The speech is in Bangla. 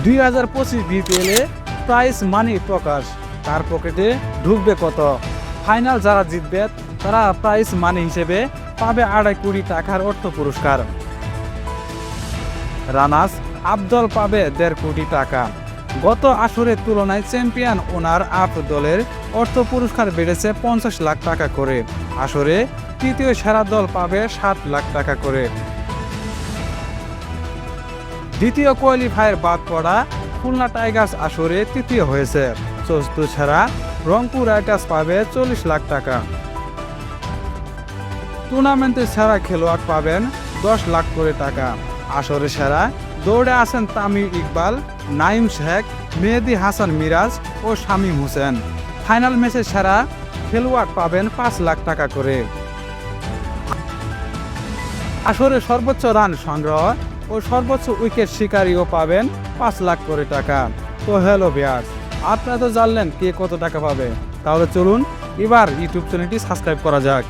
2025 বিপিএলে প্রাইজ মানি প্রকাশ, তার পকেটে ঢুকবে কত? ফাইনাল যারা জিতবে তারা প্রাইজ মানি হিসেবে পাবে 2.5 কোটি টাকার অর্থ পুরস্কার। রানার্স আপ দল পাবে 1.5 কোটি টাকা। গত আসরের তুলনায় চ্যাম্পিয়ন ওনার আপ দলের অর্থ পুরস্কার বেড়েছে 50 লাখ টাকা করে। আসরে তৃতীয় সেরা দল পাবে 7 লাখ টাকা করে। দ্বিতীয় কোয়ালিফায়ার বাদ পড়া খুলনা টাইগার্স আসরে তৃতীয় হয়েছে। চতুর্থ সেরা রংপুর রাইডার্স পাবে 40 লাখ টাকা। টুর্নামেন্টের সেরা খেলোয়াড় পাবেন 10 লাখ করে টাকা। আসরে সেরা দৌড়ে আছেন তামিম ইকবাল, নাইম শেখ, মেহেদী হাসান মিরাজ ও শামীম হোসেন। ফাইনাল ম্যাচে সেরা খেলোয়াড় পাবেন 5 লাখ টাকা করে। আসরে সর্বোচ্চ রান সংগ্রহ ও সর্বোচ্চ উইকেট শিকারীও পাবেন 5 লাখ করে টাকা। তো হ্যালো ভিউয়ার্স, আপনারা তো জানলেন কে কত টাকা পাবে, তাহলে চলুন এবার ইউটিউব চ্যানেলটি সাবস্ক্রাইব করা যাক।